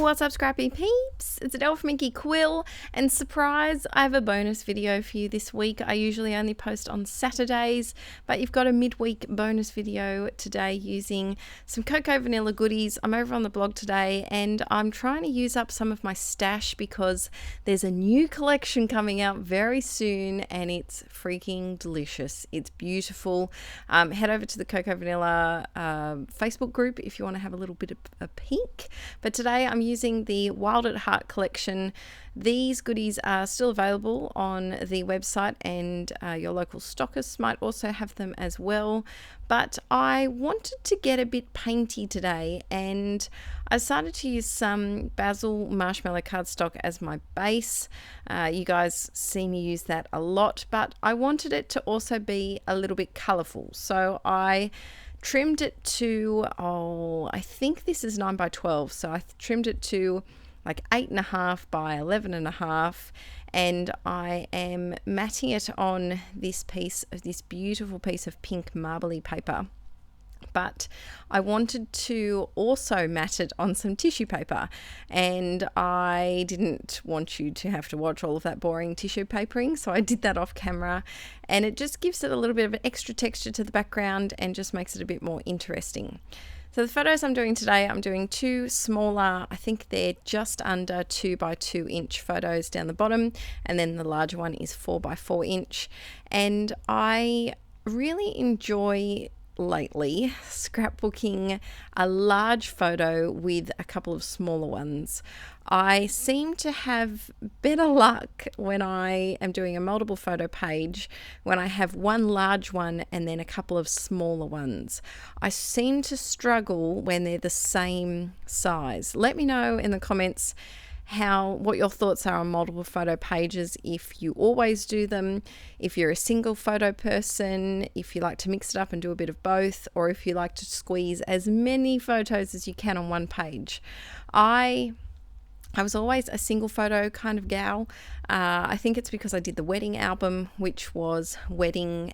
what's up, Scrappy peeps? It's Adele from Inkie Quill, and surprise, I have a bonus video for you this week. I usually only post on Saturdays, but you've got a midweek bonus video today using some cocoa vanilla goodies. I'm over on the blog today, and I'm trying to use up some of my stash because there's a new collection coming out very soon, and it's freaking delicious. It's beautiful. Head over to the Cocoa Vanilla Facebook group if you want to have a little bit of a peek. But today I'm using the Wild at Heart collection. These goodies are still available on the website, and your local stockists might also have them as well. But I wanted to get a bit painty today, and I decided to use some basil marshmallow cardstock as my base. You guys see me use that a lot, but I wanted it to also be a little bit colourful. So I trimmed it to, I think this is 9 by 12, so I trimmed it to like 8.5 by 11.5, and I am matting it on this beautiful piece of pink marbly paper. But I wanted to also mat it on some tissue paper, and I didn't want you to have to watch all of that boring tissue papering, so I did that off camera, and it just gives it a little bit of an extra texture to the background and just makes it a bit more interesting. So the photos I'm doing today, I'm doing two smaller, I think they're just under 2 by 2 inch photos down the bottom, and then the larger one is 4 by 4 inch. And I really enjoy lately scrapbooking a large photo with a couple of smaller ones. I seem to have better luck when I am doing a multiple photo page when I have one large one and then a couple of smaller ones. I seem to struggle when they're the same size. Let me know in the comments what your thoughts are on multiple photo pages, if you always do them, if you're a single photo person, if you like to mix it up and do a bit of both, or if you like to squeeze as many photos as you can on one page. I was always a single photo kind of gal. I think it's because I did the wedding album, which was layouts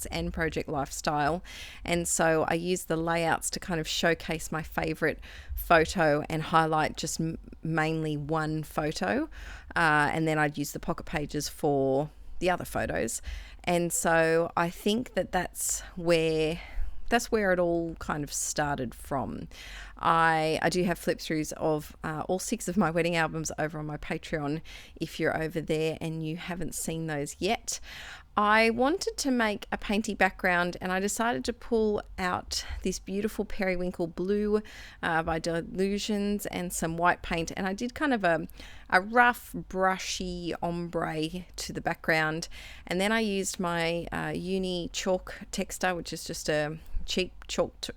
and project lifestyle. And so I used the layouts to kind of showcase my favorite photo and highlight just mainly one photo. And then I'd use the pocket pages for the other photos. And so I think that's where it all kind of started from. I do have flip throughs of all 6 of my wedding albums over on my Patreon if you're over there and you haven't seen those yet. I wanted to make a painty background, and I decided to pull out this beautiful periwinkle blue by Delusions and some white paint, and I did kind of a rough brushy ombre to the background, and then I used my uni chalk texture, which is just a cheap chalk,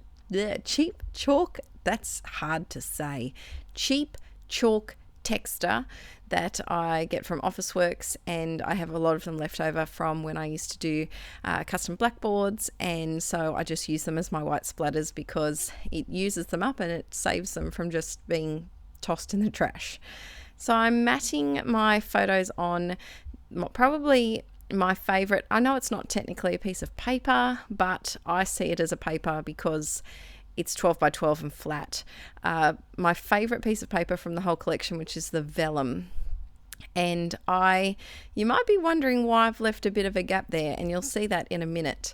that's hard to say, cheap chalk texture that I get from Officeworks, and I have a lot of them left over from when I used to do custom blackboards, and so I just use them as my white splatters because it uses them up and it saves them from just being tossed in the trash. So I'm matting my photos on probably my favorite. I know it's not technically a piece of paper, but I see it as a paper because it's 12 by 12 and flat. My favorite piece of paper from the whole collection, which is the vellum. And you might be wondering why I've left a bit of a gap there, and you'll see that in a minute.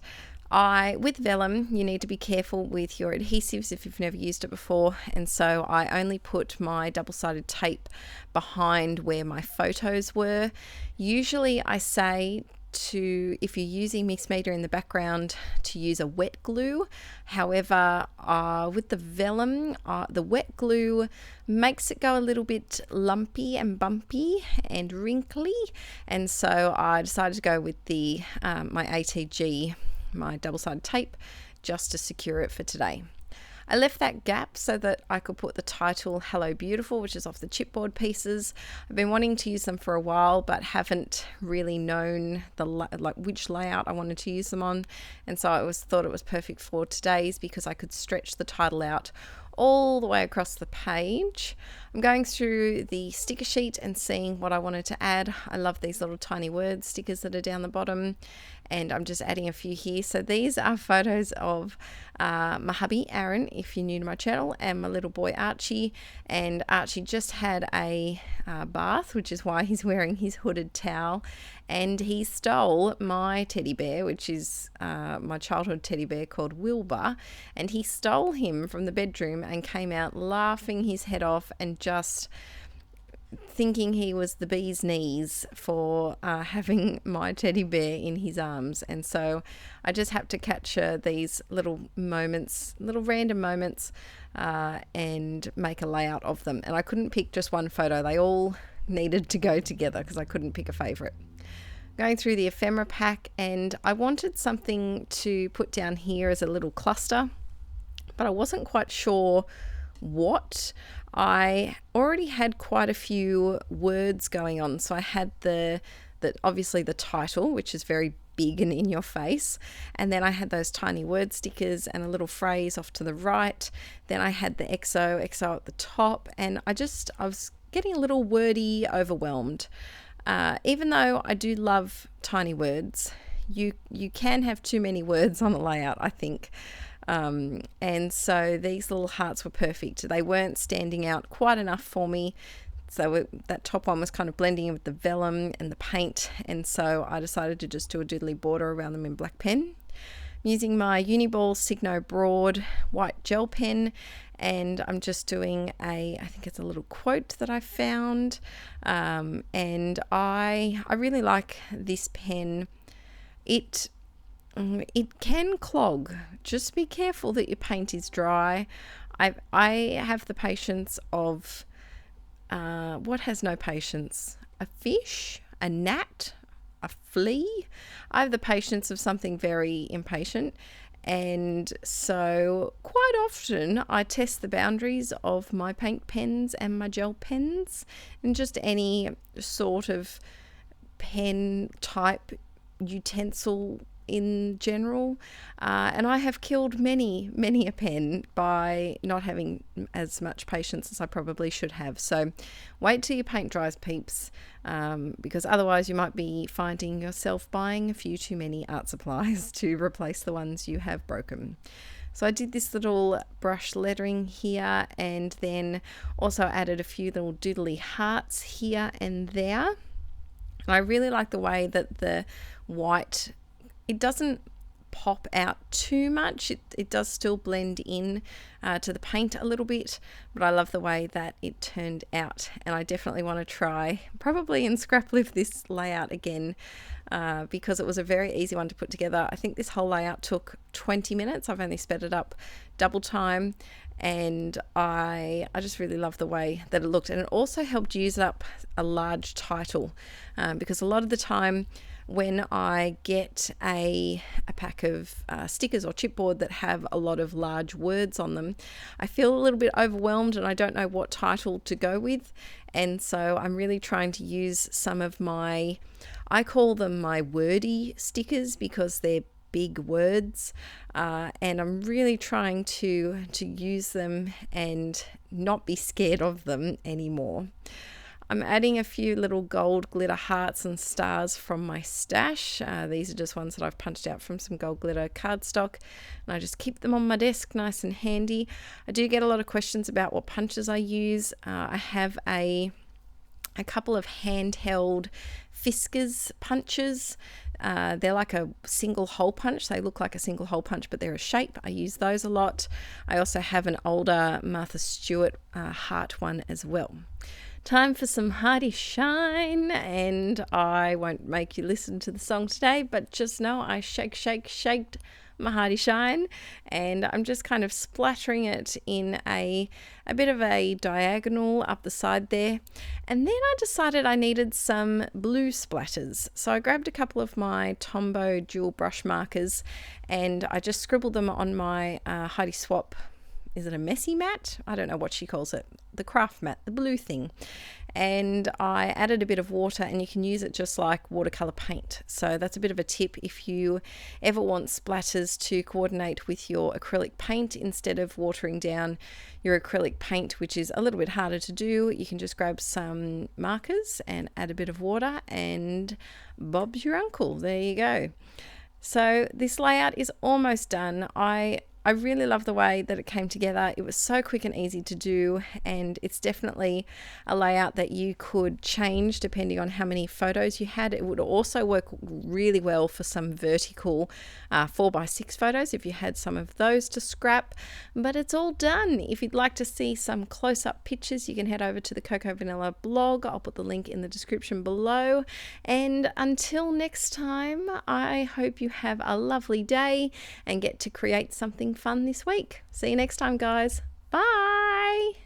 With vellum, you need to be careful with your adhesives if you've never used it before, and so I only put my double-sided tape behind where my photos were. Usually I say if you're using mixed media in the background, to use a wet glue. However, with the vellum, the wet glue makes it go a little bit lumpy and bumpy and wrinkly, and so I decided to go with the my ATG, my double-sided tape, just to secure it for today. I left that gap so that I could put the title Hello Beautiful, which is off the chipboard pieces. I've been wanting to use them for a while, but haven't really known which layout I wanted to use them on, and so I thought it was perfect for today's because I could stretch the title out all the way across the page. I'm going through the sticker sheet and seeing what I wanted to add. I love these little tiny word stickers that are down the bottom, and I'm just adding a few here. So these are photos of my hubby Aaron, if you're new to my channel, and my little boy Archie. And Archie just had a bath, which is why he's wearing his hooded towel, and he stole my teddy bear, which is my childhood teddy bear called Wilbur, and he stole him from the bedroom and came out laughing his head off and just thinking he was the bee's knees for having my teddy bear in his arms. And so I just have to capture these little moments, little random moments, and make a layout of them. And I couldn't pick just one photo. They all needed to go together because I couldn't pick a favorite. Going through the ephemera pack, and I wanted something to put down here as a little cluster, but I wasn't quite sure what. I already had quite a few words going on. So I had obviously the title, which is very big and in your face, and then I had those tiny word stickers and a little phrase off to the right. Then I had the XO at the top, and I was getting a little wordy, overwhelmed. Even though I do love tiny words, you can have too many words on a layout, I think. And so these little hearts were perfect. They weren't standing out quite enough for me. So that top one was kind of blending in with the vellum and the paint. And so I decided to just do a doodly border around them in black pen. I'm using my Uniball Signo Broad white gel pen, and I'm just doing I think it's a little quote that I found. And I really like this pen. It can clog. Just be careful that your paint is dry. I have the patience of what has no patience? A fish? A gnat? A flea? I have the patience of something very impatient, and so quite often I test the boundaries of my paint pens and my gel pens and just any sort of pen type utensil in general, and I have killed many a pen by not having as much patience as I probably should have. So wait till your paint dries, peeps, because otherwise you might be finding yourself buying a few too many art supplies to replace the ones you have broken. So I did this little brush lettering here, and then also added a few little doodly hearts here and there. And I really like the way that the white, it doesn't pop out too much. It does still blend in to the paint a little bit, but I love the way that it turned out, and I definitely want to try probably and scrap lift this layout again, because it was a very easy one to put together. I think this whole layout took 20 minutes. I've only sped it up double time, and I just really love the way that it looked. And it also helped use up a large title, because a lot of the time when I get a pack of stickers or chipboard that have a lot of large words on them, I feel a little bit overwhelmed and I don't know what title to go with. And so I'm really trying to use some of I call them my wordy stickers because they're big words, and I'm really trying to use them and not be scared of them anymore. I'm adding a few little gold glitter hearts and stars from my stash. These are just ones that I've punched out from some gold glitter cardstock, and I just keep them on my desk nice and handy. I do get a lot of questions about what punches I use. I have a couple of handheld Fiskars punches. They're like a single hole punch. They look like a single hole punch, but they're a shape. I use those a lot. I also have an older Martha Stewart heart one as well. Time for some Hearty Shine, and I won't make you listen to the song today, but just know I shaked my Hearty Shine, and I'm just kind of splattering it in a bit of a diagonal up the side there. And then I decided I needed some blue splatters, so I grabbed a couple of my Tombow dual brush markers and I just scribbled them on my Hearty Swap is it a messy mat? I don't know what she calls it. The craft mat, the blue thing. And I added a bit of water, and you can use it just like watercolor paint. So that's a bit of a tip if you ever want splatters to coordinate with your acrylic paint. Instead of watering down your acrylic paint, which is a little bit harder to do, you can just grab some markers and add a bit of water, and Bob's your uncle. There you go. So this layout is almost done. I really love the way that it came together. It was so quick and easy to do, and it's definitely a layout that you could change depending on how many photos you had. It would also work really well for some vertical 4x6 photos if you had some of those to scrap, but it's all done. If you'd like to see some close-up pictures, you can head over to the Cocoa Vanilla blog. I'll put the link in the description below, and until next time, I hope you have a lovely day and get to create something fun this week. See you next time, guys. Bye.